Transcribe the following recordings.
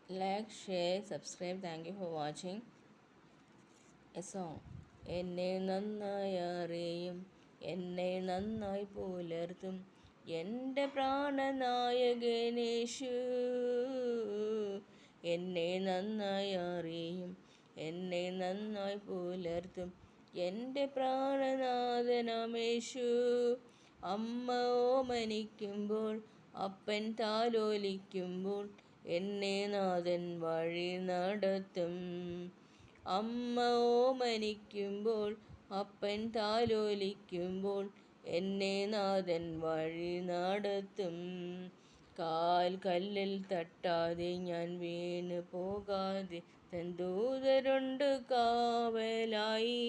Like, share, subscribe. Thank you for watching. A song. എന്നെ നന്നായി അറിയും, എന്നെ നന്നായി പുലർത്തും എൻ്റെ പ്രാണനായകനേശു. എന്നെ നന്നായി അറിയും, എന്നെ നന്നായി പുലർത്തും എൻ്റെ പ്രാണനാഥനമേശു. അമ്മ ഓമനിക്കുമ്പോൾ, അപ്പൻ താലോലിക്കുമ്പോൾ എന്നെ നാഥൻ വഴി നടത്തും. അമ്മ ഓമനിക്കുമ്പോൾ, അപ്പൻ താലോലിക്കുമ്പോൾ എന്നെ നാഥൻ വഴി നടത്തും. കാൽ കല്ലിൽ തട്ടാതെ ഞാൻ വീണ് പോകാതെ തൻ ദൂതരുണ്ട് കാവലായി.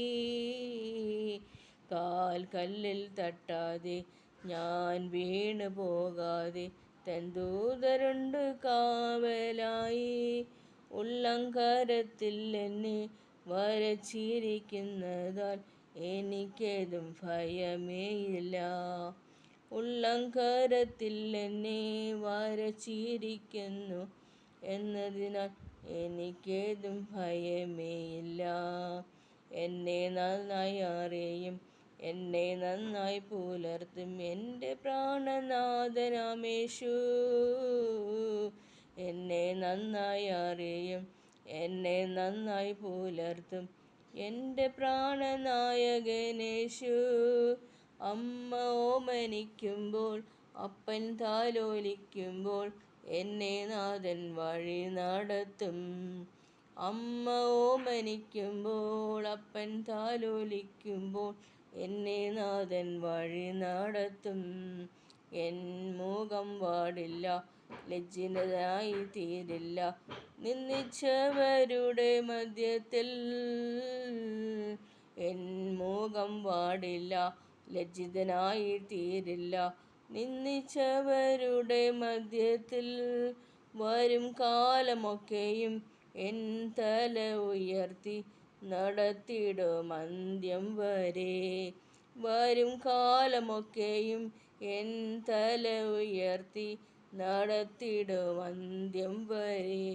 കാൽ കല്ലിൽ തട്ടാതെ ഞാൻ വീണ് പോകാതെ തൻ ദൂതരുണ്ട് കാവലായി. ഉള്ളംകരത്തിൽ എന്നെ വരച്ചിരിക്കുന്നതാൽ എനിക്കേതും ഭയമേയില്ല. ഉള്ളംകരത്തിൽ എന്നെ വരച്ചിരിക്കുന്നു എന്നതിനാൽ എനിക്കേതും ഭയമേയില്ല. എന്നെ നന്നായി അറിയും, എന്നെ നന്നായി പുലർത്തും എൻ്റെ പ്രാണനാഥനമേശു. എന്നെ നന്നായി അറിയും, എന്നെ നന്നായി പുലർത്തും എൻ്റെ പ്രാണനായകനേശു. അമ്മ ഓമനിക്കുമ്പോൾ, അപ്പൻ താലോലിക്കുമ്പോൾ എന്നെ നാഥൻ വഴി നടത്തും. അമ്മ ഓമനിക്കുമ്പോൾ, അപ്പൻ താലോലിക്കുമ്പോൾ എന്നെ നാഥൻ വഴി നടത്തും. എൻ മുഖം വാടില്ല, ലജ്ജിതനായി തീരില്ല നിന്ദിച്ചവരുടെ മധ്യത്തിൽ. എൻ മുഖം വാടില്ല, ലജ്ജിതനായി തീരില്ല നിന്ദിച്ചവരുടെ മധ്യത്തിൽ. വരും കാലമൊക്കെയും എൻ തല ഉയർത്തി നടത്തിടും അന്ത്യം വരെ. വരും കാലമൊക്കെയും എൻ തല ഉയർത്തി നടത്തിടും അന്ത്യം വരെ.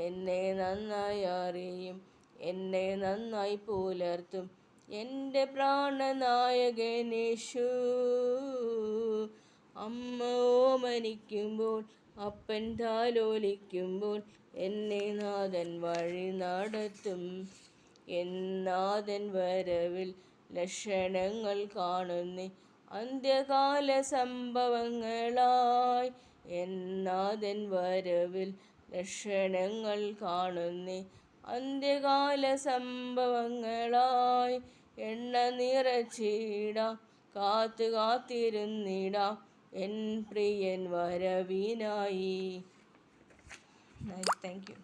എന്നെ നന്നായി അറിയും, എന്നെ നന്നായി പുലർത്തും എൻ്റെ പ്രാണനായകനേശു. അമ്മ ഓമനിക്കുമ്പോൾ, അപ്പൻ താലോലിക്കുമ്പോൾ എന്നെ നാഥൻ വഴി നടത്തും. എന്നാഥൻ വരവിൽ ലക്ഷണങ്ങൾ കാണുന്നേ അന്ത്യകാല സംഭവങ്ങളായി. എന്നാഥൻ വരവിൽ ലക്ഷണങ്ങൾ കാണുന്നേ അന്ത്യകാല സംഭവങ്ങളായി. എണ്ണ നിറച്ചിടാം, കാത്തിരുന്നിടാം എൻ പ്രിയൻ വരവിനായി. Thank U.